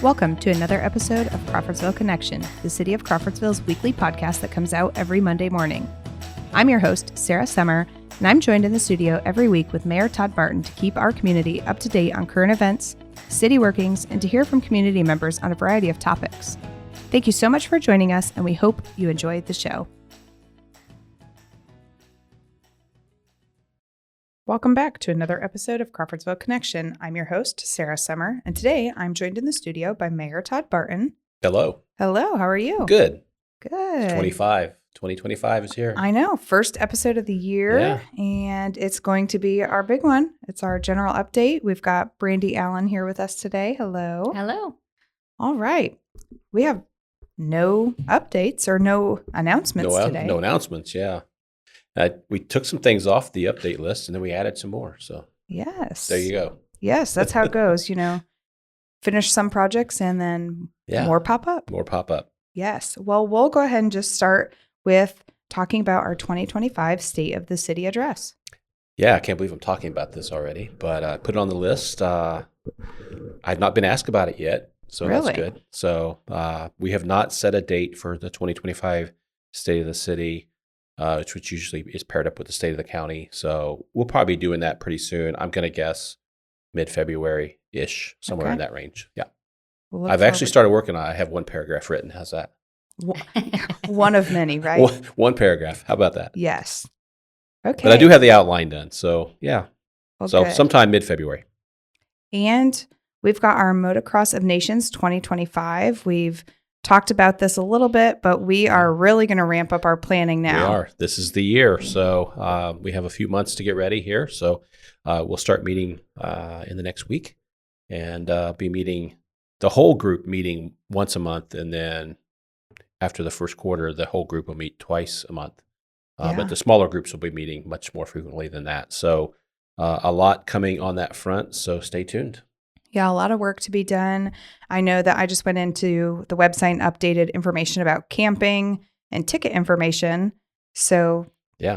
Welcome to another episode of Crawfordsville Connection, the City of Crawfordsville's weekly podcast that comes out every Monday morning. I'm your host, Sarah Summer, and I'm joined in the studio every week with Mayor Todd Barton to keep our community up to date on current events, city workings, and to hear from community members on a variety of topics. Thank you so much for joining us, and we hope you enjoyed the show. Welcome back to another episode of Crawfordsville Connection. I'm your host, Sarah Summer, and today I'm joined in the studio by Mayor Todd Barton. Hello. Hello, how are you? Good. Good. 2025 is here. I know, first episode of the year, and it's going to be our big one. It's our general update. We've got Brandy Allen here with us today. Hello. Hello. All right. We have no updates or no announcements today. No announcements, yeah. We took some things off the update list, and then we added some more. So yes, there you go. Yes, that's how it goes. Finish some projects and then more pop up. More pop up. Yes. Well, we'll go ahead and just start with talking about our 2025 State of the City Address. Yeah, I can't believe I'm talking about this already, but I put it on the list. I've not been asked about it yet, so Really? That's good. So we have not set a date for the 2025 State of the City, which usually is paired up with the state of the county. So we'll probably be doing that pretty soon. I'm going to guess mid-February-ish, somewhere in that range. Yeah. I've actually started working on it. I have one paragraph written. How's that? One of many, right? One paragraph. How about that? Yes. Okay. But I do have the outline done. So, yeah. Well, so good. sometime mid-February. And we've got our Motocross of Nations 2025. We've talked about this a little bit, but we are really going to ramp up our planning now. We are. This is the year. So we have a few months to get ready here. So we'll start meeting in the next week and be meeting, the whole group meeting once a month. And then after the first quarter, the whole group will meet twice a month. But the smaller groups will be meeting much more frequently than that. So a lot coming on that front. So stay tuned. Yeah, a lot of work to be done. I know that I just went into the website and updated information about camping and ticket information. So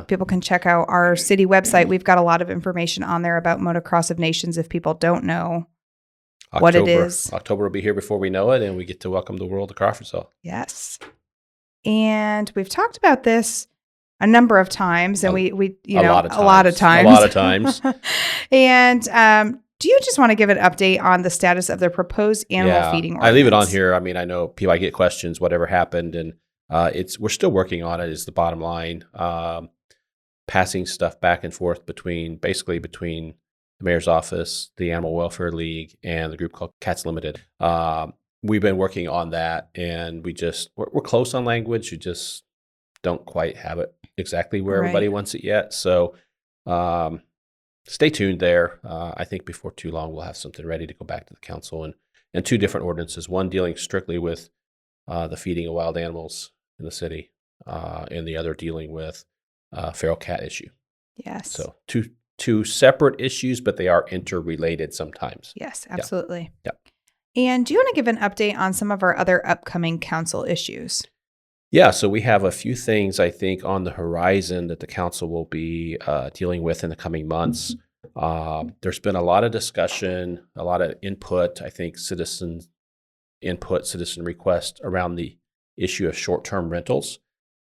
people can check out our city website. We've got a lot of information on there about Motocross of Nations if people don't know what it is. October will be here before we know it, and we get to welcome the world to Crawfordsville. Yes. And we've talked about this a number of times, and we a lot of times. And do you just want to give an update on the status of the proposed animal feeding ordinance? I leave it on here. I mean, I know people, I get questions, whatever happened, and we're still working on it is the bottom line. Passing stuff back and forth between the mayor's office, the Animal Welfare League, and the group called Cats Limited. We've been working on that, and we're close on language. We just don't quite have it exactly where everybody wants it yet. So stay tuned there. I think before too long, we'll have something ready to go back to the council and two different ordinances, one dealing strictly with the feeding of wild animals in the city, and the other dealing with feral cat issue. Yes. So two separate issues, but they are interrelated sometimes. Yes, absolutely. Yeah. And do you want to give an update on some of our other upcoming council issues? Yeah, so we have a few things, I think, on the horizon that the council will be dealing with in the coming months. There's been a lot of discussion, a lot of input, I think, citizen request around the issue of short-term rentals.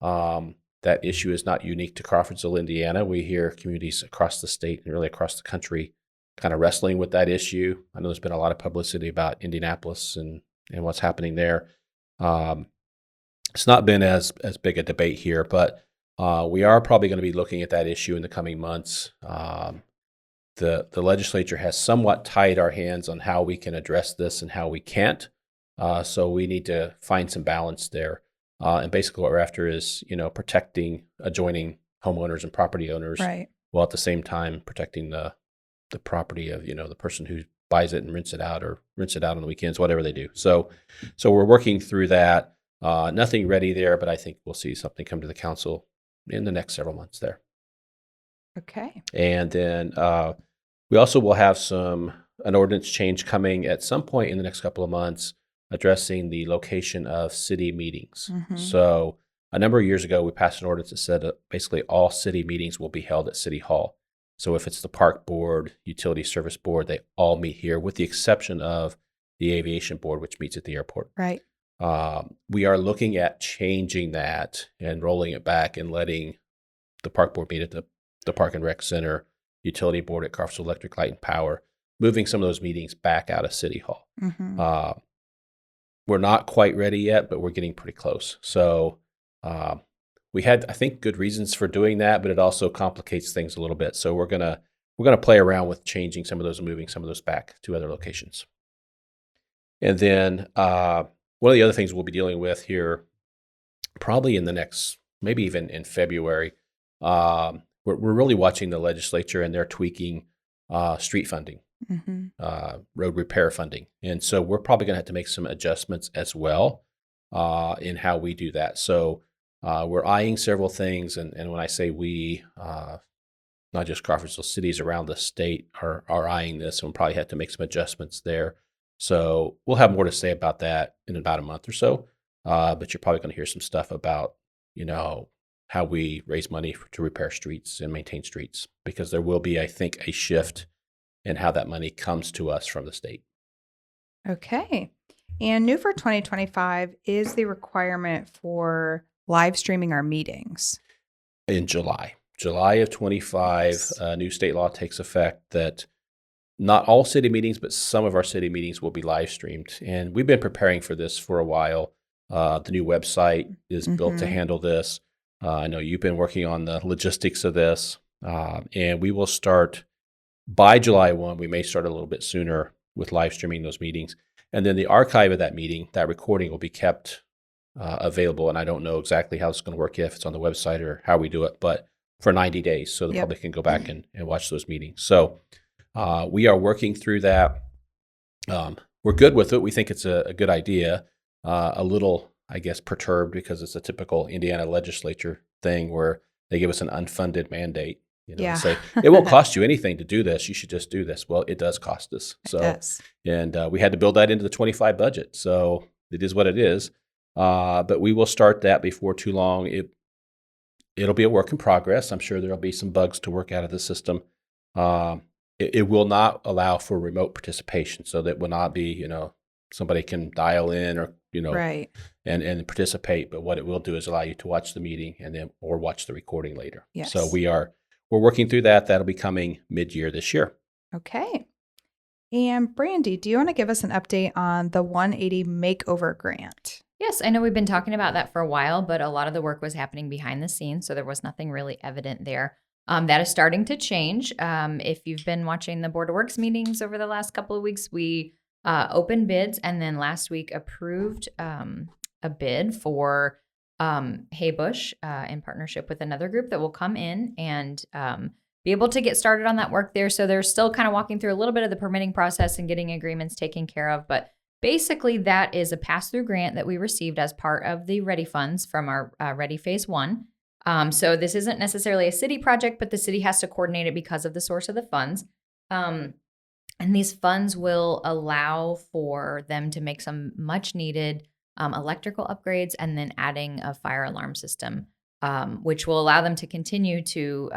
That issue is not unique to Crawfordsville, Indiana. We hear communities across the state and really across the country kind of wrestling with that issue. I know there's been a lot of publicity about Indianapolis and what's happening there. It's not been as big a debate here, but we are probably going to be looking at that issue in the coming months. The legislature has somewhat tied our hands on how we can address this and how we can't. So we need to find some balance there. And basically what we're after is, protecting adjoining homeowners and property owners, while at the same time protecting the property of, the person who buys it and rents it out on the weekends, whatever they do. So we're working through that. Nothing ready there, but I think we'll see something come to the council in the next several months there. Okay. And then we also will have an ordinance change coming at some point in the next couple of months addressing the location of city meetings. Mm-hmm. So a number of years ago, we passed an ordinance that said basically all city meetings will be held at City Hall. So if it's the park board, utility service board, they all meet here with the exception of the aviation board, which meets at the airport. Right. We are looking at changing that and rolling it back and letting the park board meet at the Park and Rec Center, utility board at Crawfordsville Electric Light and Power, moving some of those meetings back out of City Hall. Mm-hmm. We're not quite ready yet, but we're getting pretty close. So we had, I think, good reasons for doing that, but it also complicates things a little bit. So we're gonna play around with changing some of those and moving some of those back to other locations. And then one of the other things we'll be dealing with here, probably in the next, maybe even in February, we're really watching the legislature, and they're tweaking street funding, road repair funding. And so we're probably going to have to make some adjustments as well in how we do that. So we're eyeing several things. And when I say we, not just Crawfordsville, cities around the state are eyeing this, and we'll probably have to make some adjustments there. So we'll have more to say about that in about a month or so. But you're probably going to hear some stuff about, how we raise money to repair streets and maintain streets, because there will be, I think, a shift in how that money comes to us from the state. Okay. And new for 2025 is the requirement for live streaming our meetings. In July of 25, Yes. New state law takes effect that not all city meetings, but some of our city meetings will be live streamed. And we've been preparing for this for a while. The new website is built to handle this. I know you've been working on the logistics of this. And we will start by July 1. We may start a little bit sooner with live streaming those meetings. And then the archive of that meeting, that recording, will be kept available. And I don't know exactly how it's going to work, if it's on the website or how we do it, but for 90 days. So the public can go back and watch those meetings. So we are working through that. We're good with it. We think it's a good idea. A little, I guess, perturbed because it's a typical Indiana legislature thing where they give us an unfunded mandate. And say, it won't cost you anything to do this. You should just do this. Well, it does cost us. So, It does. And we had to build that into the 25 budget. So it is what it is. But we will start that before too long. It'll be a work in progress. I'm sure there'll be some bugs to work out of the system. It will not allow for remote participation. So that will not be, somebody can dial in or, Right. and participate. But what it will do is allow you to watch the meeting or watch the recording later. Yes. So we're working through that. That'll be coming mid-year this year. Okay. And Brandy, do you want to give us an update on the 180 makeover grant? Yes, I know we've been talking about that for a while, but a lot of the work was happening behind the scenes, so there was nothing really evident there. That is starting to change. If you've been watching the Board of Works meetings over the last couple of weeks, we opened bids, and then last week approved a bid for Haybush in partnership with another group that will come in and be able to get started on that work there. So they're still kind of walking through a little bit of the permitting process and getting agreements taken care of. But basically, that is a pass-through grant that we received as part of the Ready funds from our Ready Phase 1. So this isn't necessarily a city project, but the city has to coordinate it because of the source of the funds. And these funds will allow for them to make some much needed electrical upgrades and then adding a fire alarm system, which will allow them to continue to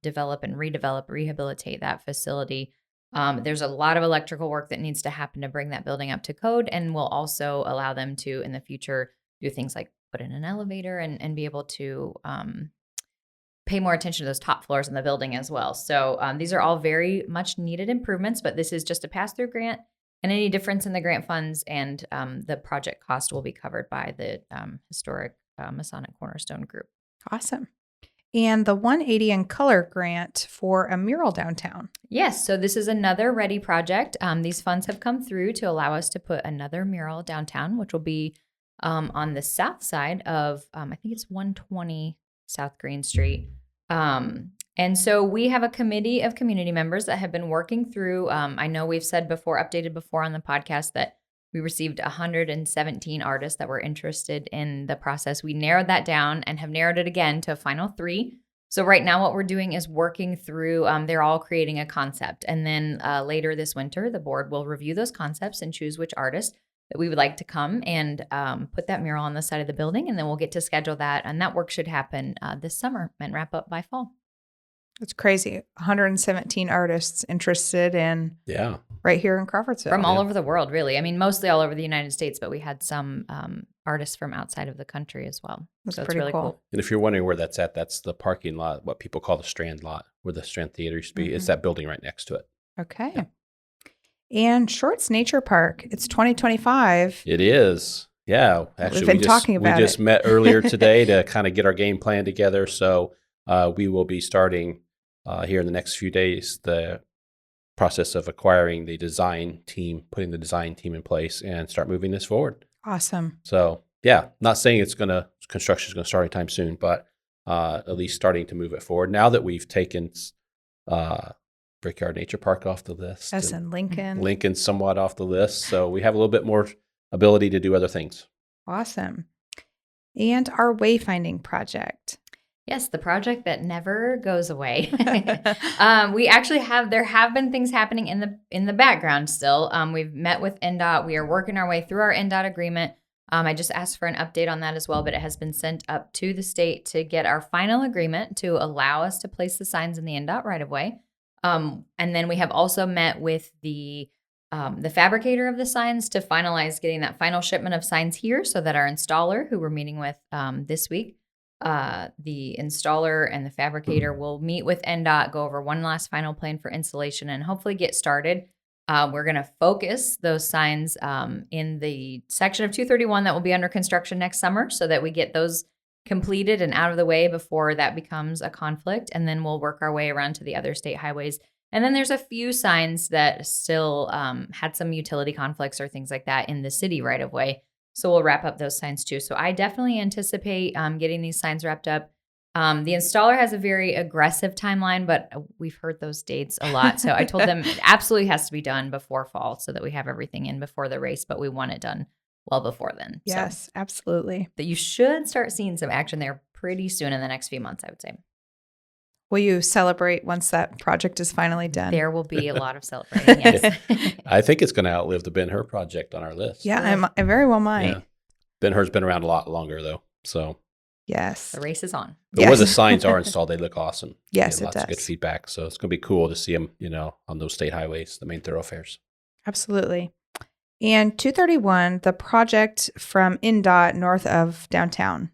develop and rehabilitate that facility. There's a lot of electrical work that needs to happen to bring that building up to code, and will also allow them to, in the future, do things like put in an elevator and be able to pay more attention to those top floors in the building as well. So these are all very much needed improvements, but this is just a pass-through grant, and any difference in the grant funds and the project cost will be covered by the historic Masonic Cornerstone Group. Awesome. And the 180 in Color grant for a mural downtown. Yes, so this is another Ready project. These funds have come through to allow us to put another mural downtown, which will be on the south side of, I think it's 120 South Green Street. And so we have a committee of community members that have been working through, I know we've said before, updated before on the podcast, that we received 117 artists that were interested in the process. We narrowed that down and have narrowed it again to a final 3. So right now what we're doing is working through, they're all creating a concept. And then later this winter, the board will review those concepts and choose which artist that we would like to come and put that mural on the side of the building. And then we'll get to schedule that. And that work should happen this summer and wrap up by fall. It's crazy. 117 artists interested in Yeah. right here in Crawfordsville. From all over the world, really. I mean, mostly all over the United States, but we had some artists from outside of the country as well. That's so it's pretty really cool. And if you're wondering where that's at, that's the parking lot, what people call the Strand lot, where the Strand Theater used to be. It's that building right next to it. Okay. Yeah. And Shorts Nature Park, it's 2025. It is. Yeah. Actually, We've been talking about we just it. met earlier today to kind of get our game plan together. So we will be starting here in the next few days the process of acquiring the design team, putting the design team in place, and start moving this forward. Awesome. So yeah, not saying construction is gonna start anytime soon, but at least starting to move it forward. Now that we've taken Brickyard Nature Park off the list, Yes, and Lincoln. Lincoln somewhat off the list, so we have a little bit more ability to do other things. Awesome. And our wayfinding project. Yes, the project that never goes away. We actually there have been things happening in the background still. We've met with NDOT. We are working our way through our NDOT agreement. I just asked for an update on that as well, but it has been sent up to the state to get our final agreement to allow us to place the signs in the NDOT right of way. And then we have also met with the fabricator of the signs to finalize getting that final shipment of signs here so that our installer, who we're meeting with this week, the installer and the fabricator will meet with NDOT, go over one last final plan for installation, and hopefully get started. We're going to focus those signs in the section of 231 that will be under construction next summer so that we get those completed and out of the way before that becomes a conflict. And then we'll work our way around to the other state highways. And then there's a few signs that still had some utility conflicts or things like that in the city right of way. So we'll wrap up those signs too. So I definitely anticipate getting these signs wrapped up. The installer has a very aggressive timeline, but we've heard those dates a lot. So I told them it absolutely has to be done before fall so that we have everything in before the race, but we want it done well before then. Yes, so absolutely. that you should start seeing some action there pretty soon in the next few months, I would say. Will you celebrate once that project is finally done? There will be a lot of celebrating, yes. I think it's going to outlive the Ben-Hur project on our list. Yeah, I very well might. Yeah. Ben-Hur's been around a lot longer, though. So Yes. The race is on. but where the signs are installed, they look awesome. Yes, We it get lots of good does. feedback. So it's going to be cool to see them, on those state highways, the main thoroughfares. Absolutely. And 231, the project from NDOT north of downtown.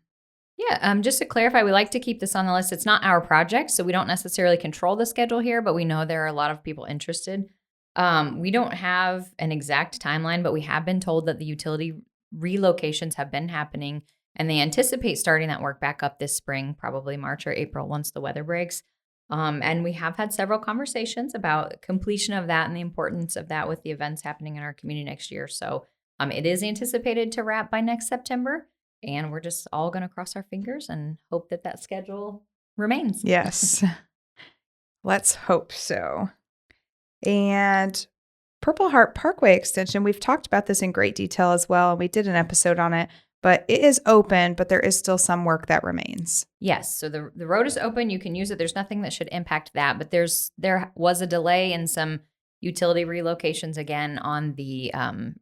Yeah, just to clarify, we like to keep this on the list. It's not our project, so we don't necessarily control the schedule here, but we know there are a lot of people interested. We don't have an exact timeline, but we have been told that the utility relocations have been happening, and they anticipate starting that work back up this spring, probably March or April once the weather breaks. And we have had several conversations about completion of that and the importance of that with the events happening in our community next year. So it is anticipated to wrap by next September. And we're just all going to cross our fingers and hope that that schedule remains. Yes. Let's hope so. And Purple Heart Parkway Extension, we've talked about this in great detail as well. We did an episode on it, but it is open, but there is still some work that remains. Yes. So the road is open. You can use it. There's nothing that should impact that. But there was a delay in some utility relocations again on the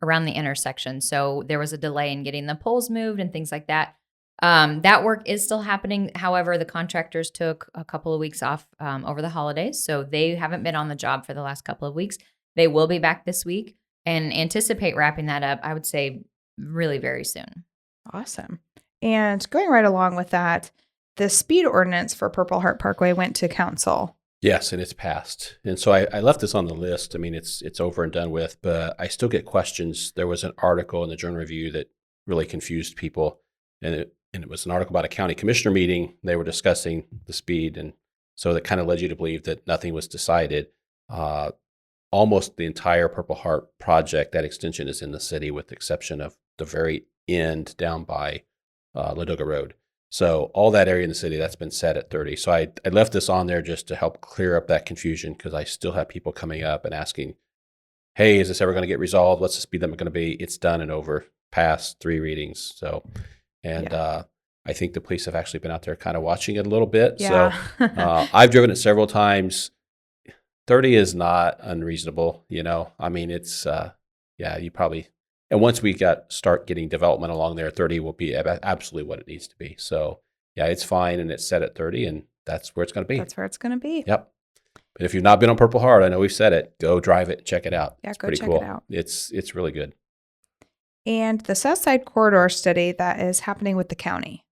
around the intersection. So there was a delay in getting the poles moved and things like that. That work is still happening. However, the contractors took a couple of weeks off over the holidays. So they haven't been on the job for the last couple of weeks. They will be back this week and anticipate wrapping that up, I would say, really very soon. Awesome. And going right along with that, the speed ordinance for Purple Heart Parkway went to council. Yes, and it's passed. And so I left this on the list. I mean, it's over and done with, but I still get questions. There was an article in the Journal Review that really confused people. And it was an article about a county commissioner meeting. They were discussing the speed. And so that kind of led you to believe that nothing was decided. Almost the entire Purple Heart project, that extension is in the city with the exception of the very end down by Ladoga Road. So all that area in the city, that's been set at 30. So I left this on there just to help clear up that confusion because I still have people coming up and asking, hey, is this ever going to get resolved? What's the speed limit going to be? It's done and over, past 3 readings. So, and I think the police have actually been out there kind of watching it a little bit. Yeah. So I've driven it several times. 30 is not unreasonable, I mean, it's, you probably, and once we start getting development along there, 30 will be absolutely what it needs to be. So yeah, it's fine. And it's set at 30 and that's where it's going to be. That's where it's going to be. Yep. But if you've not been on Purple Heart, I know we've said it, go drive it, check it out. Yeah, it's go pretty check cool. it out. It's really good. And the South Side Corridor study that is happening with the county.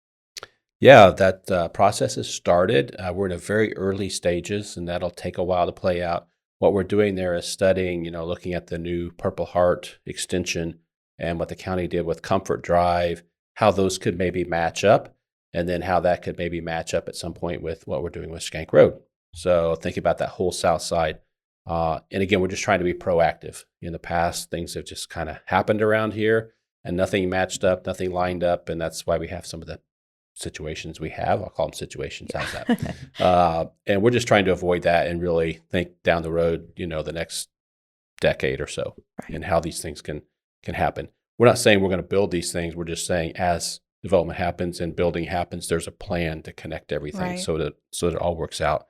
Yeah, that process has started. We're in a very early stages, and that'll take a while to play out. What we're doing there is studying, looking at the new Purple Heart extension and what the county did with Comfort Drive, how those could maybe match up, and then how that could maybe match up at some point with what we're doing with Skank Road. So think about that whole south side. And again, we're just trying to be proactive. In the past, things have just kind of happened around here and nothing matched up, nothing lined up. And that's why we have some of the situations we have. I'll call them situations. How's that? And we're just trying to avoid that and really think down the road, the next decade or so, and how these things can happen. We're not saying we're going to build these things. We're just saying as development happens and building happens, there's a plan to connect everything so that it all works out.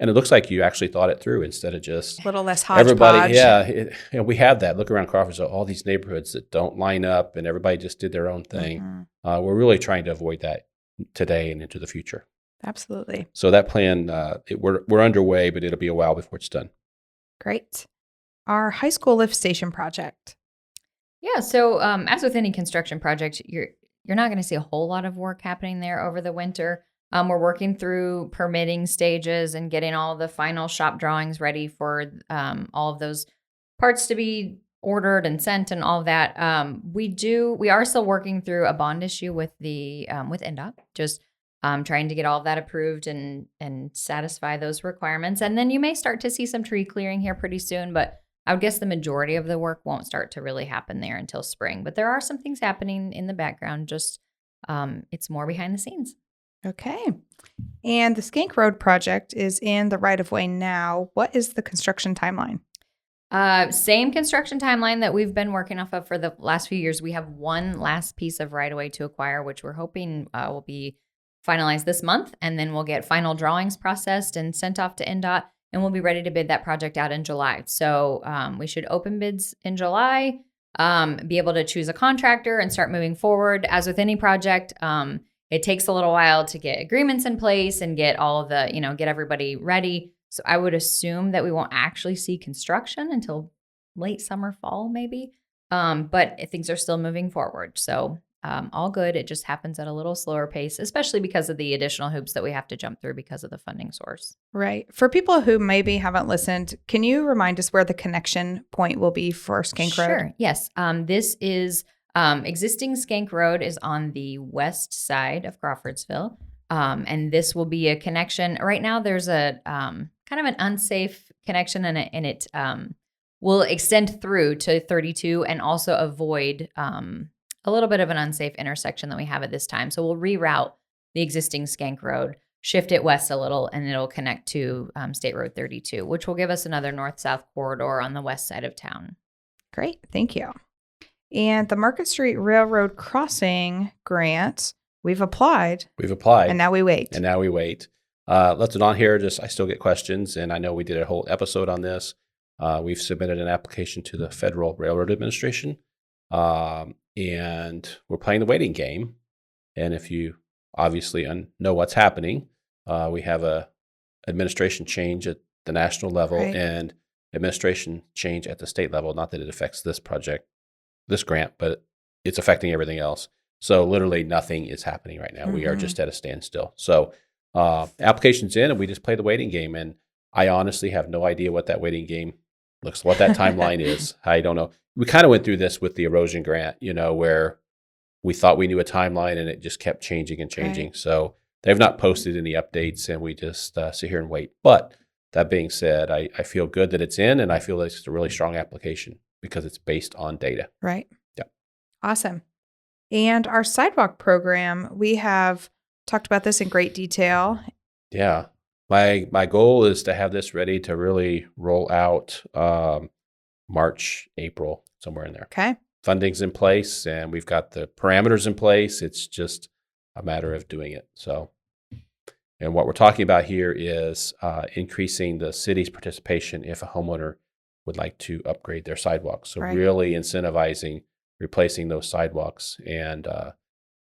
And it looks like you actually thought it through instead of just a little less hodgepodge. Everybody, and we have that. Look around Crawfordsville, all these neighborhoods that don't line up and everybody just did their own thing. We're really trying to avoid that today and into the future. Absolutely. So that plan, we're underway, but it'll be a while before it's done. Great. Our high school lift station project. Yeah. So as with any construction project, you're not going to see a whole lot of work happening there over the winter. We're working through permitting stages and getting all the final shop drawings ready for all of those parts to be ordered and sent and all of that. We are still working through a bond issue with with NDOT, just trying to get all of that approved and satisfy those requirements. And then you may start to see some tree clearing here pretty soon, but I would guess the majority of the work won't start to really happen there until spring. But there are some things happening in the background, just it's more behind the scenes. Okay. And the Skank Road project is in the right-of-way now. What is the construction timeline? Same construction timeline that we've been working off of for the last few years. We have one last piece of right-of-way to acquire, which we're hoping will be finalized this month. And then we'll get final drawings processed and sent off to NDOT, and we'll be ready to bid that project out in July. So we should open bids in July, be able to choose a contractor and start moving forward. As with any project, it takes a little while to get agreements in place and get all of the, get everybody ready. So I would assume that we won't actually see construction until late summer, fall, maybe. But things are still moving forward. So all good. It just happens at a little slower pace, especially because of the additional hoops that we have to jump through because of the funding source. Right. For people who maybe haven't listened, can you remind us where the connection point will be for Skank Road? Sure. Yes. This is existing Skank Road is on the west side of Crawfordsville. And this will be a connection. Right now, there's a kind of an unsafe connection, and it will extend through to 32 and also avoid a little bit of an unsafe intersection that we have at this time. So we'll reroute the existing Skank Road, shift it west a little, and it'll connect to State Road 32, which will give us another north-south corridor on the west side of town. Great. Thank you. And the Market Street Railroad Crossing grant, we've applied. And now we wait. Let's it on here. I still get questions, and I know we did a whole episode on this. We've submitted an application to the Federal Railroad Administration, and we're playing the waiting game. And if you obviously know what's happening, we have a administration change at the national level and administration change at the state level. Not that it affects this grant, but it's affecting everything else. So literally nothing is happening right now. We are just at a standstill. So application's in, and we just play the waiting game. And I honestly have no idea what that waiting game what that timeline is. I don't know. We kind of went through this with the erosion grant, where we thought we knew a timeline and it just kept changing and changing. Right. So they've not posted any updates, and we just sit here and wait. But that being said, I feel good that it's in, and I feel like it's a really strong application because it's based on data. Right. Yeah. Awesome. And our sidewalk program, we have talked about this in great detail. Yeah. My goal is to have this ready to really roll out March, April, somewhere in there. Okay. Funding's in place, and we've got the parameters in place. It's just a matter of doing it. So, and what we're talking about here is increasing the city's participation if a homeowner would like to upgrade their sidewalks. So really incentivizing replacing those sidewalks. And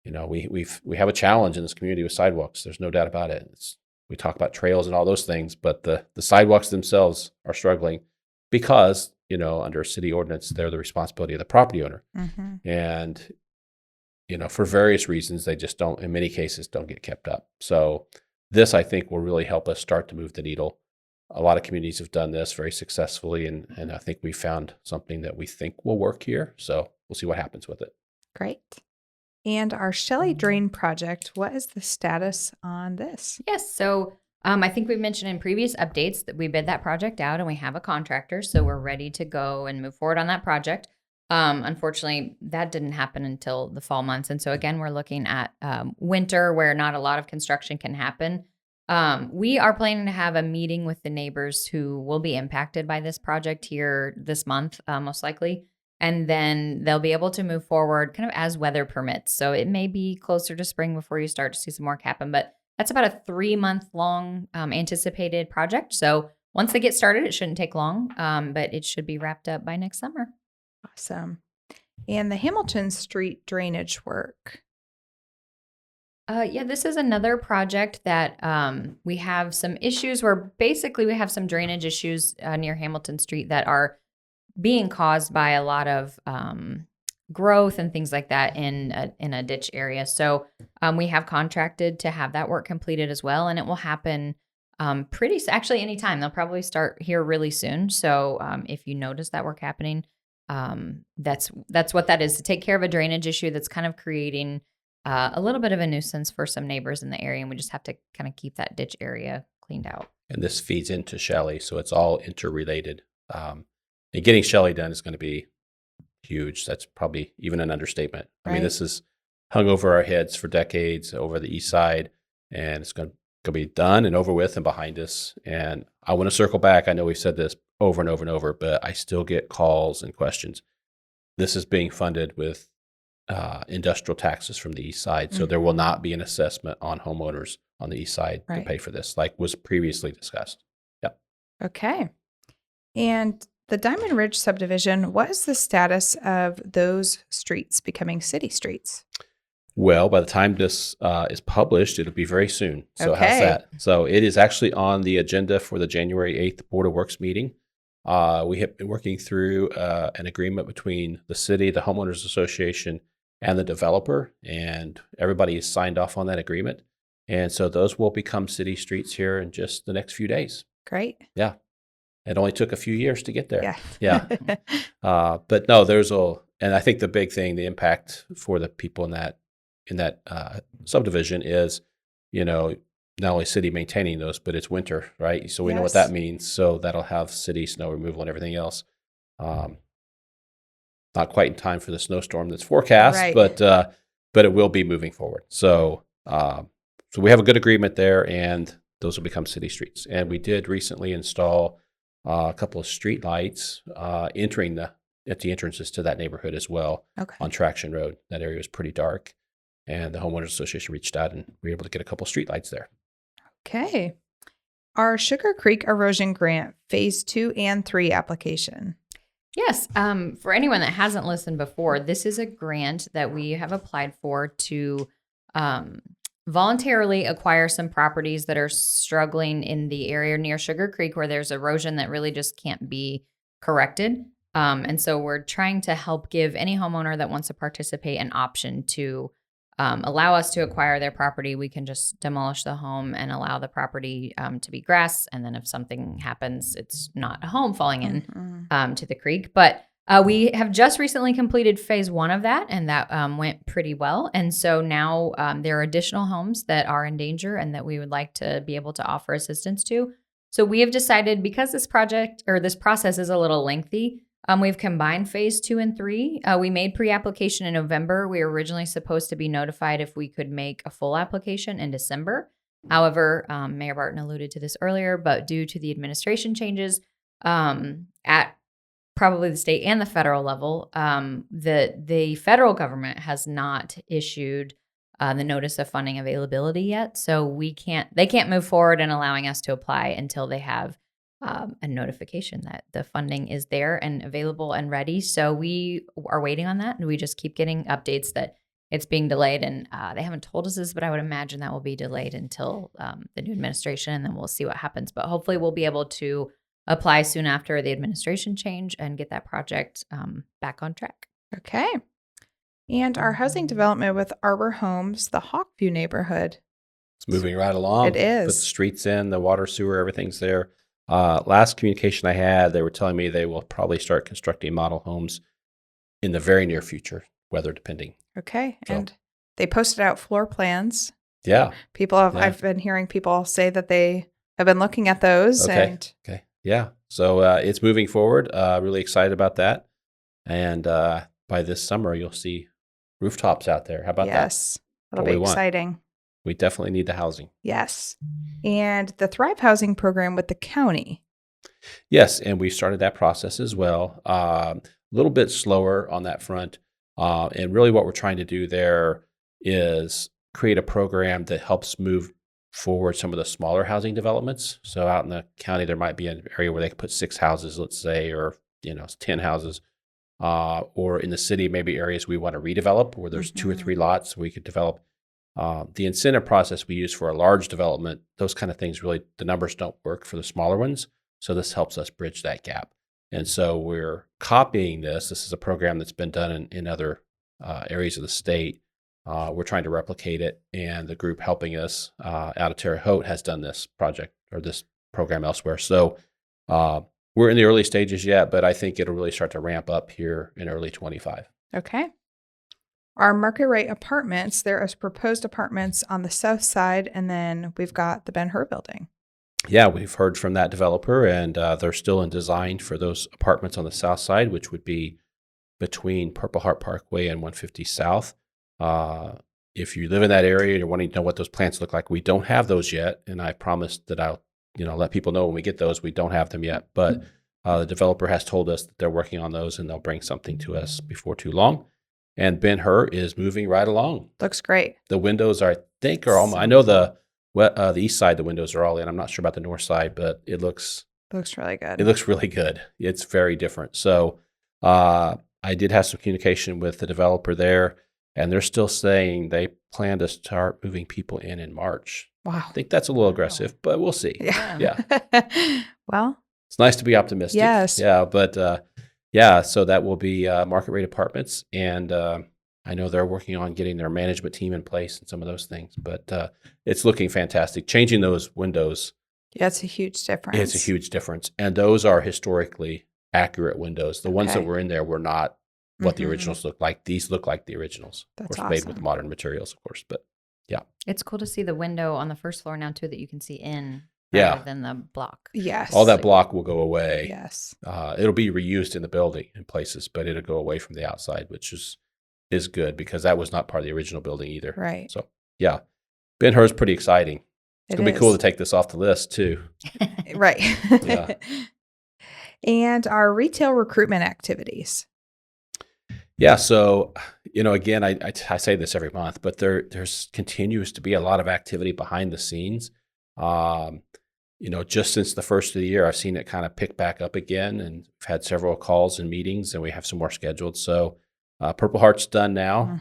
we have a challenge in this community with sidewalks. There's no doubt about it. we talk about trails and all those things, but the sidewalks themselves are struggling because, under city ordinance, they're the responsibility of the property owner. Mm-hmm. And, for various reasons, they just don't, in many cases, don't get kept up. So this, I think, will really help us start to move the needle. A lot of communities have done this very successfully, and I think we found something that we think will work here. So we'll see what happens with it. Great. And our Shelley Drain project, what is the status on this? Yes. So I think we mentioned in previous updates that we bid that project out and we have a contractor. So we're ready to go and move forward on that project. Unfortunately, that didn't happen until the fall months. And so again, we're looking at winter where not a lot of construction can happen. We are planning to have a meeting with the neighbors who will be impacted by this project here this month, most likely. And then they'll be able to move forward kind of as weather permits. So it may be closer to spring before you start to see some work happen, but that's about a 3-month long anticipated project. So once they get started, it shouldn't take long, but it should be wrapped up by next summer. Awesome. And the Hamilton Street drainage work. Yeah, this is another project that we have some issues where basically we have some drainage issues near Hamilton Street that are being caused by a lot of growth and things like that in a ditch area. So we have contracted to have that work completed as well, and it will happen actually anytime. They'll probably start here really soon. So if you notice that work happening, that's what that is, to take care of a drainage issue that's kind of creating a little bit of a nuisance for some neighbors in the area, and we just have to kind of keep that ditch area cleaned out. And this feeds into Shelley, so it's all interrelated. And getting Shelley done is going to be huge. That's probably even an understatement. I mean, this is hung over our heads for decades over the east side, and it's going to be done and over with and behind us. And I want to circle back. I know we've said this over and over and over, but I still get calls and questions. This is being funded with industrial taxes from the east side, so there will not be an assessment on homeowners on the east side to pay for this, like was previously discussed. Yep. Okay. And the Diamond Ridge subdivision, what is the status of those streets becoming city streets? Well, by the time this is published, it'll be very soon. So how's that? So it is actually on the agenda for the January 8th Board of Works meeting. We have been working through an agreement between the city, the homeowners association, and the developer, and everybody has signed off on that agreement. And so those will become city streets here in just the next few days. Great. Yeah. It only took a few years to get there. Yeah. Yeah. But no, and I think the big thing, the impact for the people in that subdivision is, not only city maintaining those, but it's winter, right? So we know what that means. So that'll have city snow removal and everything else. Not quite in time for the snowstorm that's forecast, but it will be moving forward. So so we have a good agreement there, and those will become city streets. And we did recently install a couple of street lights at the entrances to that neighborhood as well on Traction Road. That area was pretty dark, and the homeowners association reached out, and we were able to get a couple of street lights there. Okay. Our Sugar Creek Erosion Grant Phase 2 and 3 application. Yes. For anyone that hasn't listened before, this is a grant that we have applied for to voluntarily acquire some properties that are struggling in the area near Sugar Creek where there's erosion that really just can't be corrected. And so we're trying to help give any homeowner that wants to participate an option to allow us to acquire their property. We can just demolish the home and allow the property to be grass. And then if something happens, it's not a home falling in to the creek. But we have just recently completed phase 1 of that, and that went pretty well. And so now there are additional homes that are in danger and that we would like to be able to offer assistance to. So we have decided, because this process is a little lengthy, we've combined phase 2 and 3. We made pre-application in November. We were originally supposed to be notified if we could make a full application in December. However, Mayor Barton alluded to this earlier, but due to the administration changes at probably the state and the federal level, the federal government has not issued the notice of funding availability yet. So they can't move forward in allowing us to apply until they have a notification that the funding is there and available and ready. So we are waiting on that, and we just keep getting updates that it's being delayed. And they haven't told us this, but I would imagine that will be delayed until the new administration, and then we'll see what happens. But hopefully we'll be able to apply soon after the administration change and get that project back on track. Okay. And our housing development with Arbor Homes, the Hawkview neighborhood. It's moving right along. It is. Put the streets in, the water, sewer, everything's there. Last communication I had, they were telling me they will probably start constructing model homes in the very near future, weather depending. Okay. So. And they posted out floor plans. Yeah. I've been hearing people say that they have been looking at those. Okay. Yeah. So it's moving forward. Really excited about that. And by this summer, you'll see rooftops out there. How about that? Yes. That'll be exciting. We definitely need the housing. Yes. And the Thrive Housing program with the county. Yes. And we started that process as well. A little bit slower on that front. And really what we're trying to do there is create a program that helps move forward some of the smaller housing developments. So out in the county, there might be an area where they could put 6 houses, let's say, or 10 houses. Or in the city, maybe areas we want to redevelop where there's 2 or 3 lots we could develop. The incentive process we use for a large development, those kind of things, really, the numbers don't work for the smaller ones. So this helps us bridge that gap. And so we're copying this. This is a program that's been done in other areas of the state. We're trying to replicate it. And the group helping us out of Terre Haute has done this project or this program elsewhere. So we're in the early stages yet, but I think it'll really start to ramp up here in early 25. Okay. Our market rate apartments, there is proposed apartments on the south side, and then we've got the Ben-Hur building. Yeah, we've heard from that developer, and they're still in design for those apartments on the south side, which would be between Purple Heart Parkway and 150 South. If you live in that area and you're wanting to know what those plans look like, we don't have those yet, and I promised that I'll let people know when we get those. We don't have them yet, but the developer has told us that they're working on those and they'll bring something to us before too long. And Ben-Hur is moving right along. Looks great. The windows are almost, I know the east side, the windows are all in. I'm not sure about the north side, but it looks really good. It looks really good. It's very different. So I did have some communication with the developer there, and they're still saying they plan to start moving people in March. Wow. I think that's a little aggressive, but we'll see. Yeah. Well, it's nice to be optimistic. Yes. Yeah, but so that will be market rate apartments, and I know they're working on getting their management team in place and some of those things, but it's looking fantastic. Changing those windows. Yeah, it's a huge difference. It's a huge difference, and those are historically accurate windows. The ones that were in there were not what the originals look like. These look like the originals. That's of course, awesome. made with modern materials, of course, but yeah. It's cool to see the window on the first floor now, too, that you can see in rather than the block. Yes. All that block will go away. Yes. It'll be reused in the building in places, but it'll go away from the outside, which is good because that was not part of the original building either. Right. So, yeah. Ben-Hur is pretty exciting. It's going to be cool to is. take this off the list, too. Right. Yeah. And our retail recruitment activities. Yeah. So, again, I say this every month, but there's continues to be a lot of activity behind the scenes. Just since the first of the year, I've seen it kind of pick back up again, and we've had several calls and meetings, and we have some more scheduled. So Purple Heart's done now.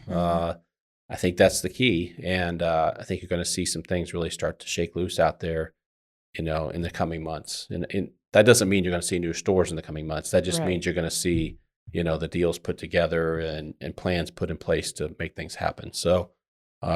I think that's the key. And I think you're going to see some things really start to shake loose out there, in the coming months. And that doesn't mean you're going to see new stores in the coming months. That just means you're going to see the deals put together and plans put in place to make things happen. So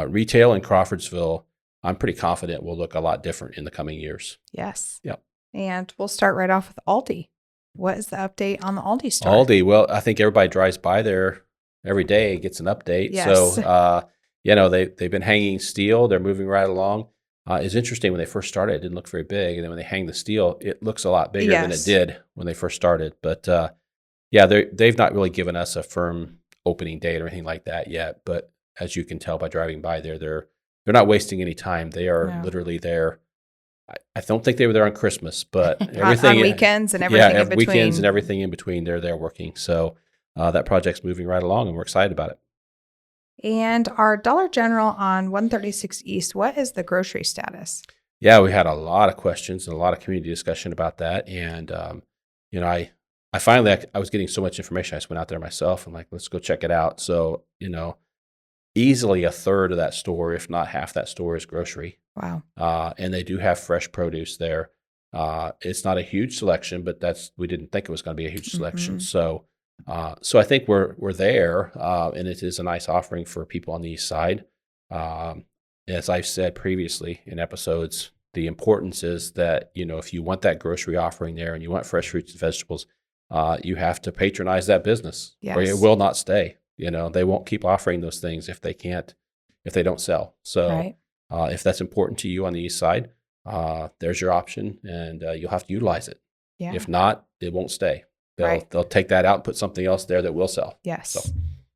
retail in Crawfordsville, I'm pretty confident will look a lot different in the coming years. Yes. Yep. And we'll start right off with Aldi. What is the update on the Aldi store? Aldi, well, I think everybody drives by there every day, gets an update. Yes. So, they've been hanging steel. They're moving right along. It's interesting, when they first started, it didn't look very big. And then when they hang the steel, it looks a lot bigger than it did when they first started. But they've not really given us a firm opening date or anything like that yet. But as you can tell by driving by there, they're not wasting any time. They are literally there. I don't think they were there on Christmas, but everything on weekends and everything in between. Weekends and everything in between, they're there working. So that project's moving right along, and we're excited about it. And our Dollar General on 136 East, what is the grocery status? Yeah, we had a lot of questions and a lot of community discussion about that. And, I finally, I was getting so much information. I just went out there myself and let's go check it out. So, easily a third of that store, if not half that store, is grocery. Wow. And they do have fresh produce there. It's not a huge selection, but we didn't think it was going to be a huge selection. Mhm. So I think we're there, and it is a nice offering for people on the east side. As I've said previously in episodes, the importance is that, if you want that grocery offering there and you want fresh fruits and vegetables, you have to patronize that business, or it Yes. will not stay. They won't keep offering those things if they don't sell. So Right. if that's important to you on the east side, there's your option, and you'll have to utilize it. Yeah. If not, it won't stay. Right. They'll take that out and put something else there that will sell. Yes. So,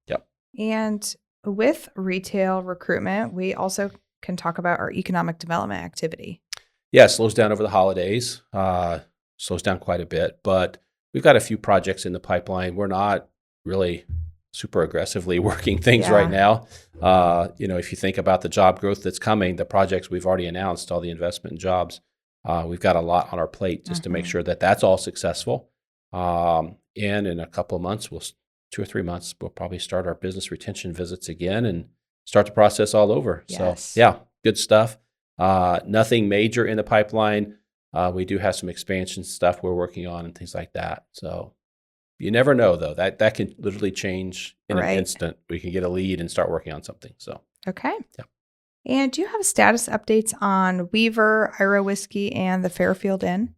yep. And with retail recruitment, we also can talk about our economic development activity. Yeah, it slows down over the holidays, slows down quite a bit, but we've got a few projects in the pipeline. We're not really super aggressively working things right now. If you think about the job growth that's coming, the projects we've already announced, all the investment in jobs, we've got a lot on our plate just to make sure that that's all successful. And in a couple of months, 2 or 3 months, we'll probably start our business retention visits again and start the process all over. Yes. So yeah, good stuff. Nothing major in the pipeline. We do have some expansion stuff we're working on and things like that. So you never know, though. That can literally change in an instant. We can get a lead and start working on something. So Okay. Yeah. And do you have status updates on Weaver, Ira Whiskey, and the Fairfield Inn?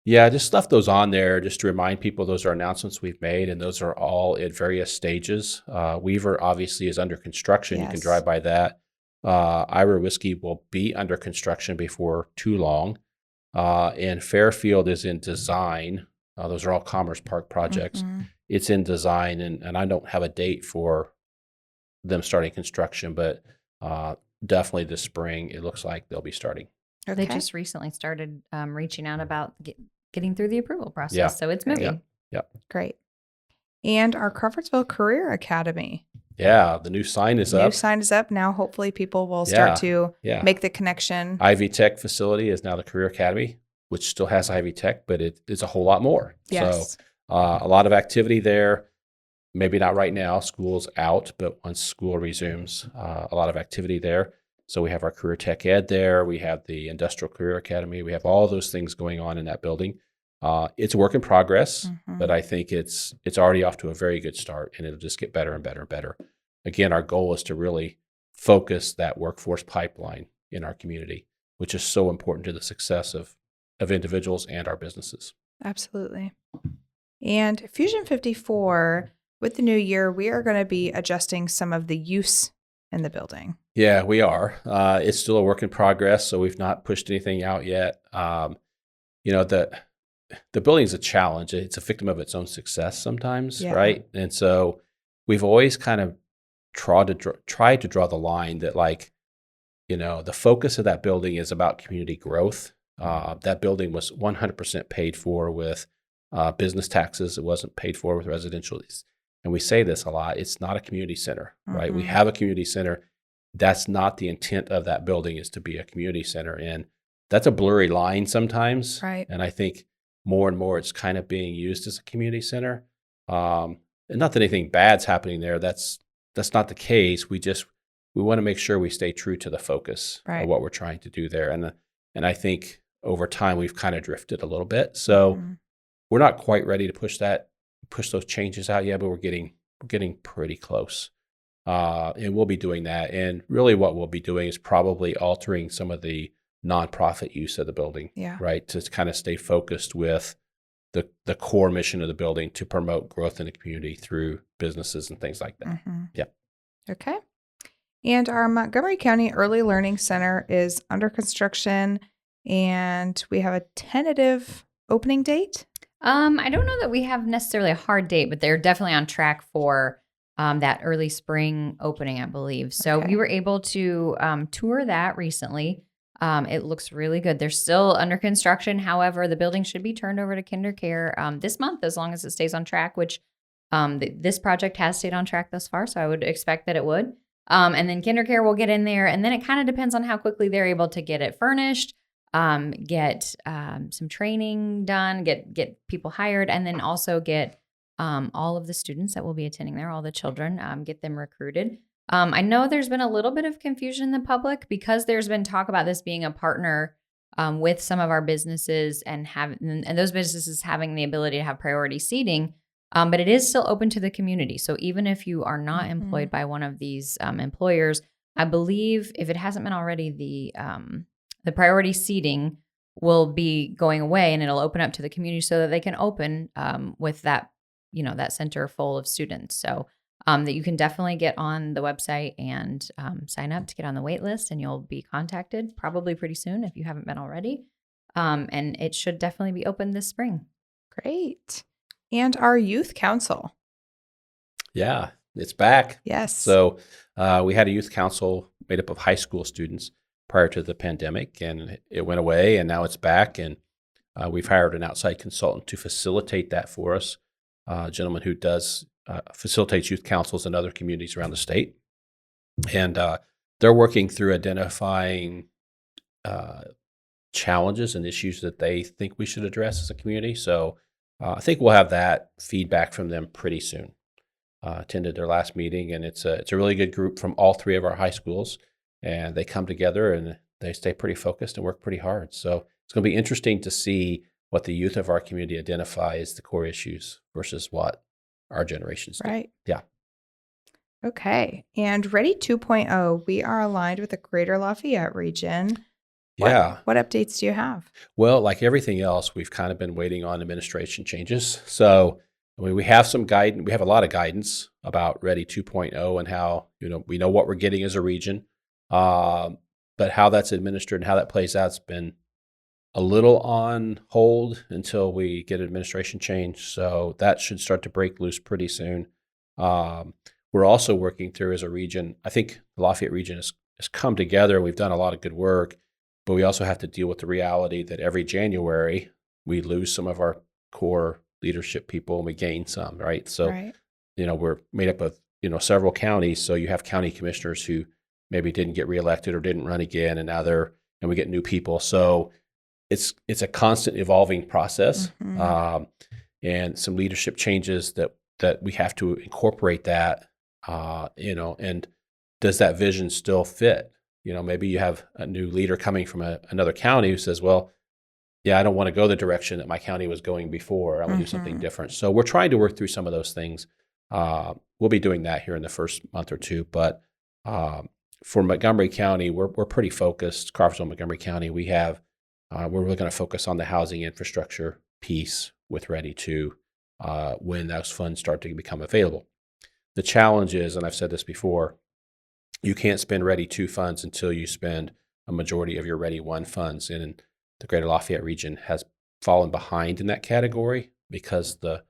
Yeah, I just left those on there just to remind people those are announcements we've made, and those are all at various stages. Weaver obviously is under construction. You can drive by that. Ira Whiskey will be under construction before too long. And Fairfield is in design. Those are all Commerce Park projects. It's in design, and I don't have a date for them starting construction, but definitely this spring, it looks like they'll be starting. Okay. They just recently started reaching out about getting through the approval process. Yeah. So it's moving. Great. And our Crawfordsville Career Academy. Yeah, the new sign is up. New sign is up. Now hopefully people will start to make the connection. Ivy Tech facility is now the Career Academy, which still has Ivy Tech, but it's a whole lot more. Yes. So a lot of activity there. Maybe not right now. School's out, but once school resumes, a lot of activity there. So we have our Career Tech Ed there. We have the Industrial Career Academy. We have all those things going on in that building. It's a work in progress, but I think it's already off to a very good start, and it'll just get better and better and better. Again, our goal is to really focus that workforce pipeline in our community, which is so important to the success of individuals and our businesses. Absolutely. And Fusion 54, with the new year, we are going to be adjusting some of the use in the building. Yeah, we are. It's still a work in progress, so we've not pushed anything out yet. The building is a challenge. It's a victim of its own success sometimes, right? And so we've always kind of tried to draw the line that, the focus of that building is about community growth. That building was 100% paid for with business taxes. It wasn't paid for with residential. And we say this a lot. It's not a community center, right? We have a community center. That's not the intent of that building, is to be a community center. And that's a blurry line sometimes. Right. And I think more and more it's kind of being used as a community center. And not that anything bad's happening there. That's not the case. We want to make sure we stay true to the focus of what we're trying to do there. And I think over time we've kind of drifted a little bit. So we're not quite ready to push those changes out yet, but we're getting pretty close. And we'll be doing that. And really what we'll be doing is probably altering some of the nonprofit use of the building, right? To kind of stay focused with the core mission of the building to promote growth in the community through businesses and things like that. Yeah. Okay. And our Montgomery County Early Learning Center is under construction, and we have a tentative opening date. I don't know that we have necessarily a hard date, but they're definitely on track for that early spring opening, I believe. So we were able to tour that recently. It looks really good. They're still under construction. However, the building should be turned over to KinderCare this month, as long as it stays on track, which this project has stayed on track thus far. So I would expect that it would. And then KinderCare will get in there. And then it kind of depends on how quickly they're able to get it furnished, get some training done, get people hired, and then also get all of the students that will be attending there, all the children, get them recruited. I know there's been a little bit of confusion in the public because there's been talk about this being a partner with some of our businesses and those businesses having the ability to have priority seating. But it is still open to the community. So even if you are not employed by one of these employers, I believe if it hasn't been already, the priority seating will be going away and it'll open up to the community so that they can open with that, that center full of students. So that you can definitely get on the website and sign up to get on the wait list, and you'll be contacted probably pretty soon if you haven't been already. And it should definitely be open this spring. Great. And our youth council. Yeah, it's back. Yes. So we had a youth council made up of high school students prior to the pandemic, and it went away, and now it's back. And we've hired an outside consultant to facilitate that for us, a gentleman who facilitates youth councils in other communities around the state. And they're working through identifying challenges and issues that they think we should address as a community. So I think we'll have that feedback from them pretty soon. Attended their last meeting, and it's a really good group from all three of our high schools, and they come together and they stay pretty focused and work pretty hard. So it's going to be interesting to see what the youth of our community identify as the core issues versus what our generations do. Right. Yeah. Okay. And Ready 2.0, we are aligned with the Greater Lafayette region. Yeah. What updates do you have? Well, like everything else, we've kind of been waiting on administration changes. So we have some guidance. We have a lot of guidance about Ready 2.0 and how, we know what we're getting as a region. But how that's administered and how that plays out has been a little on hold until we get administration change. So that should start to break loose pretty soon. We're also working through as a region. I think the Lafayette region has come together. We've done a lot of good work, but we also have to deal with the reality that every January we lose some of our core leadership people and we gain some, right? So, Right. We're made up of, several counties. So you have county commissioners who maybe didn't get reelected or didn't run again, and now and we get new people. So it's a constant evolving process, and some leadership changes that we have to incorporate that, and does that vision still fit? Maybe you have a new leader coming from another county who says, well, yeah, I don't want to go the direction that my county was going before. I want to do something different. So we're trying to work through some of those things. We'll be doing that here in the first month or two. But for Montgomery County, we're pretty focused. Crawfordsville, Montgomery County, we're really going to focus on the housing infrastructure piece with Ready 2 when those funds start to become available. The challenge is, and I've said this before, you can't spend Ready 2 funds until you spend a majority of your Ready 1 funds. And the Greater Lafayette region has fallen behind in that category because the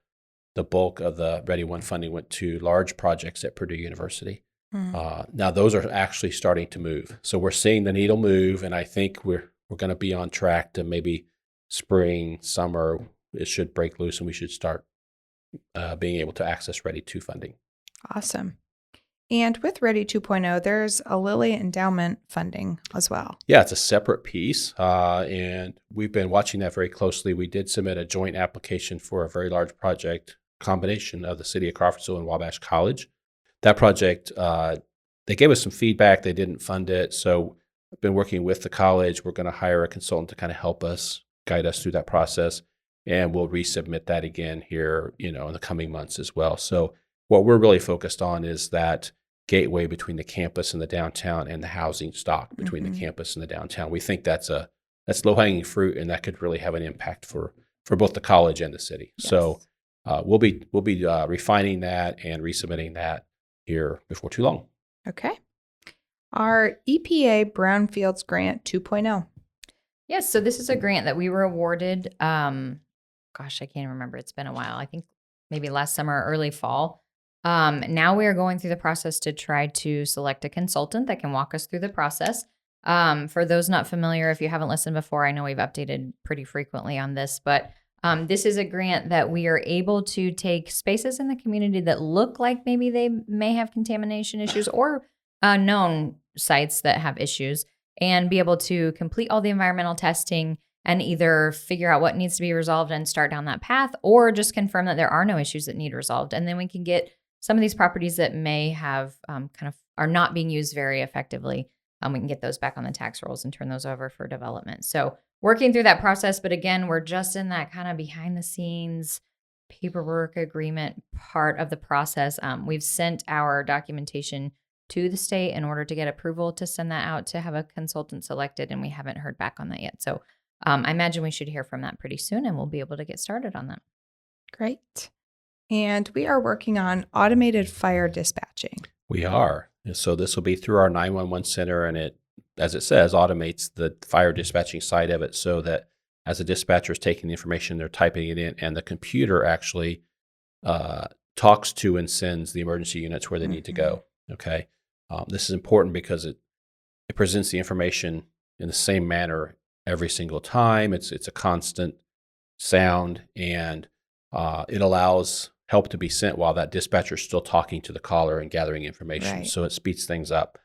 bulk of the Ready 1 funding went to large projects at Purdue University. Now those are actually starting to move. So we're seeing the needle move, and I think we're going to be on track to maybe spring, summer, it should break loose and we should start being able to access Ready 2 funding. Awesome. And with Ready 2.0, there's a Lilly endowment funding as well. Yeah, it's a separate piece, and we've been watching that very closely. We did submit a joint application for a very large project, combination of the city of Crawfordsville and Wabash College. That project, they gave us some feedback. They didn't fund it. So I've been working with the college. We're going to hire a consultant to kind of help us, guide us through that process, and we'll resubmit that again here, in the coming months as well. So what we're really focused on is that gateway between the campus and the downtown and the housing stock between the campus and the downtown. We think that's low-hanging fruit, and that could really have an impact for both the college and the city. Yes. So we'll be refining that and resubmitting that here before too long. Okay. Our EPA Brownfields Grant 2.0. Yes, so this is a grant that we were awarded. I can't remember. It's been a while. I think maybe last summer or early fall. Now we are going through the process to try to select a consultant that can walk us through the process. For those not familiar, if you haven't listened before, I know we've updated pretty frequently on this, but this is a grant that we are able to take spaces in the community that look like maybe they may have contamination issues or known sites that have issues, and be able to complete all the environmental testing and either figure out what needs to be resolved and start down that path, or just confirm that there are no issues that need resolved. And then we can get some of these properties that may have kind of are not being used very effectively, we can get those back on the tax rolls and turn those over for development. So working through that process, but again, we're just in that kind of behind the scenes paperwork agreement part of the process. We've sent our documentation to the state in order to get approval to send that out to have a consultant selected, and we haven't heard back on that yet. So I imagine we should hear from that pretty soon, and we'll be able to get started on that. Great. And we are working on automated fire dispatching. We are. And so this will be through our 911 center, and it, as it says, automates the fire dispatching side of it so that as a dispatcher is taking the information, they're typing it in, and the computer actually talks to and sends the emergency units where they need to go. Okay. This is important because it presents the information in the same manner every single time. It's a constant sound, and it allows help to be sent while that dispatcher is still talking to the caller and gathering information. Right. So it speeds things up.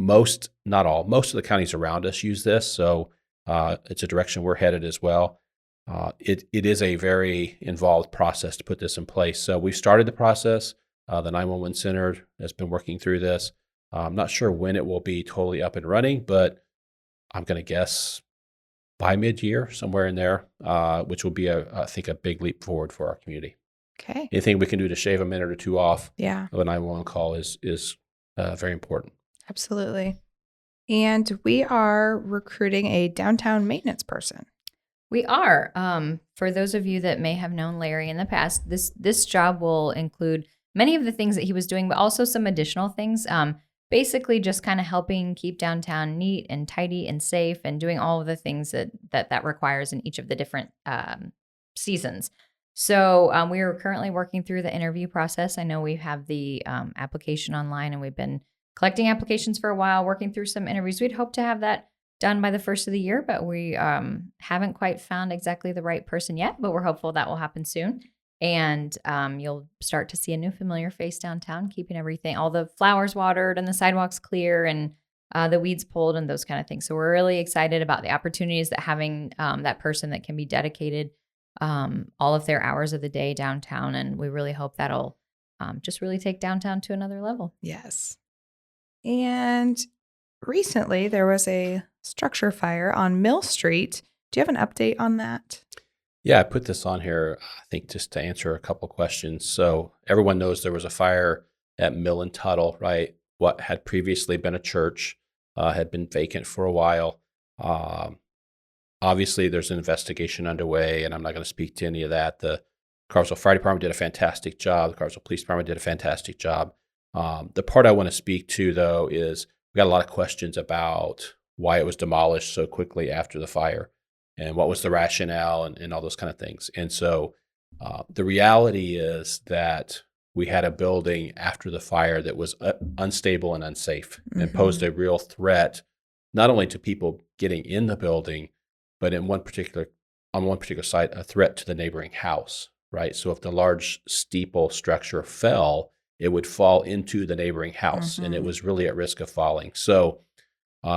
Most, not all, most of the counties around us use this. So it's a direction we're headed as well. It is a very involved process to put this in place. So we've started the process. The 911 center has been working through this. I'm not sure when it will be totally up and running, but I'm going to guess by mid-year, somewhere in there, which will be, I think, a big leap forward for our community. Okay. Anything we can do to shave a minute or two off of a 911 call is very important. Absolutely. And we are recruiting a downtown maintenance person. We are. For those of you that may have known Larry in the past, this job will include many of the things that he was doing, but also some additional things. Basically just kind of helping keep downtown neat and tidy and safe, and doing all of the things that requires in each of the different seasons. So we are currently working through the interview process. I know we have the application online, and we've been collecting applications for a while, working through some interviews. We'd hope to have that done by the first of the year, but we haven't quite found exactly the right person yet, but we're hopeful that will happen soon. And you'll start to see a new familiar face downtown, keeping everything, all the flowers watered and the sidewalks clear and the weeds pulled and those kind of things. So we're really excited about the opportunities that having that person that can be dedicated all of their hours of the day downtown. And we really hope that'll just really take downtown to another level. Yes. And recently there was a structure fire on Mill Street. Do you have an update on that? Yeah, I put this on here, I think, just to answer a couple questions. So everyone knows there was a fire at Mill and Tuttle, right? What had previously been a church had been vacant for a while. Obviously, there's an investigation underway, and I'm not going to speak to any of that. The Crawfordsville Fire Department did a fantastic job. The Crawfordsville Police Department did a fantastic job. The part I want to speak to, though, is we got a lot of questions about why it was demolished so quickly after the fire, and what was the rationale, and all those kind of things. And so the reality is that we had a building after the fire that was unstable and unsafe, and posed a real threat, not only to people getting in the building, but on one particular site, a threat to the neighboring house, right? So if the large steeple structure fell, it would fall into the neighboring house, and it was really at risk of falling. So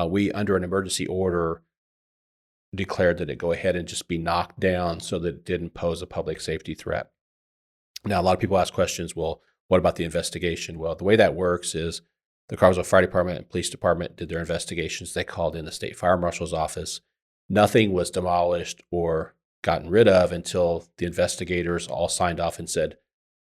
we, under an emergency order, declared that it go ahead and just be knocked down so that it didn't pose a public safety threat. Now, a lot of people ask questions, well, what about the investigation? Well, the way that works is the Crawfordsville Fire Department and Police Department did their investigations. They called in the State Fire Marshal's office. Nothing was demolished or gotten rid of until the investigators all signed off and said,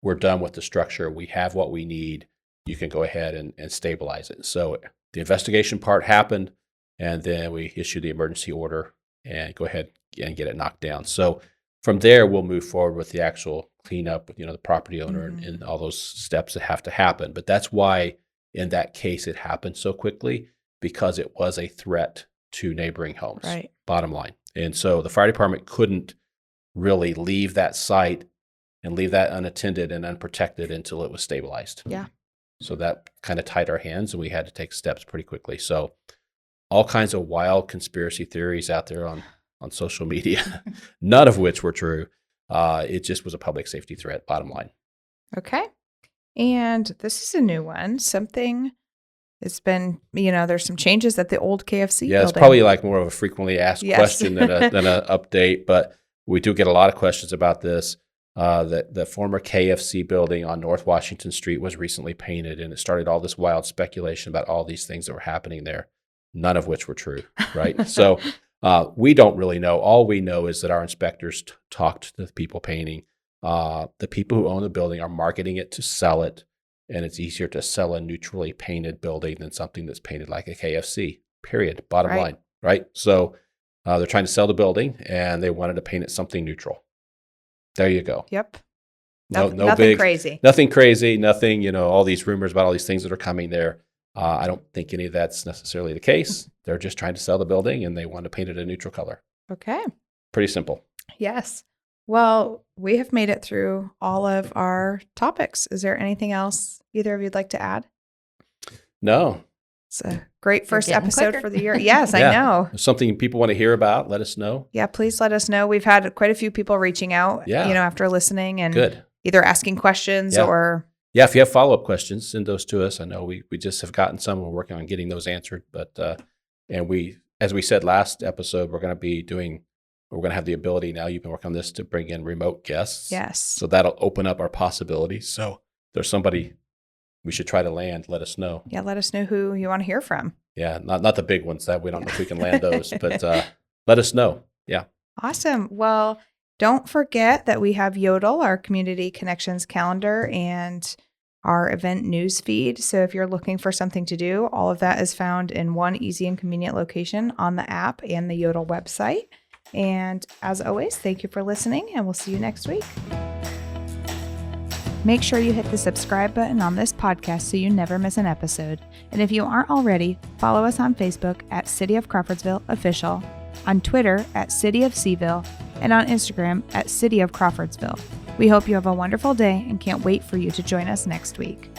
we're done with the structure. We have what we need. You can go ahead and stabilize it. So the investigation part happened, and then we issued the emergency order and go ahead and get it knocked down. So from there, we'll move forward with the actual cleanup, the property owner and all those steps that have to happen. But that's why in that case, it happened so quickly, because it was a threat to neighboring homes, right? Bottom line. And so the fire department couldn't really leave that site and leave that unattended and unprotected until it was stabilized. Yeah. So that kind of tied our hands, and we had to take steps pretty quickly. So all kinds of wild conspiracy theories out there on social media, none of which were true. It just was a public safety threat, bottom line. Okay. And this is a new one. Something it's been, there's some changes at the old KFC Yeah, building. it's probably like more of a frequently asked Yes. question than an update, but we do get a lot of questions about this. The former KFC building on North Washington Street was recently painted, and it started all this wild speculation about all these things that were happening there, none of which were true, right? So we don't really know. All we know is that our inspectors talked to the people painting. The people who own the building are marketing it to sell it, and it's easier to sell a neutrally painted building than something that's painted like a KFC, period, bottom line, right? So they're trying to sell the building, and they wanted to paint it something neutral. There you go. Yep. No nothing big, crazy. Nothing crazy. Nothing, all these rumors about all these things that are coming there. I don't think any of that's necessarily the case. They're just trying to sell the building, and they want to paint it a neutral color. Okay. Pretty simple. Yes. Well, we have made it through all of our topics. Is there anything else either of you'd like to add? No. It's a great first getting episode quicker. for the year. Yes, I know. If something people want to hear about, let us know. Yeah, please let us know. We've had quite a few people reaching out, after listening and Good. either asking questions or... Yeah, if you have follow-up questions, send those to us. I know we just have gotten some. We're working on getting those answered. But and we, as we said last episode, we're going to have the ability now, you've been working on this, to bring in remote guests. Yes. So that'll open up our possibilities. So if there's somebody we should try to land, let us know. Yeah, let us know who you want to hear from. Yeah, not the big ones. That we don't know if we can land those, but let us know. Yeah. Awesome. Well, don't forget that we have Yodel, our community connections calendar, and our event news feed. So if you're looking for something to do, all of that is found in one easy and convenient location on the app and the Yodel website. And as always, thank you for listening, and we'll see you next week. Make sure you hit the subscribe button on this podcast so you never miss an episode. And if you aren't already, follow us on Facebook at City of Crawfordsville Official, on Twitter at City of Seville, and on Instagram at City of Crawfordsville. We hope you have a wonderful day and can't wait for you to join us next week.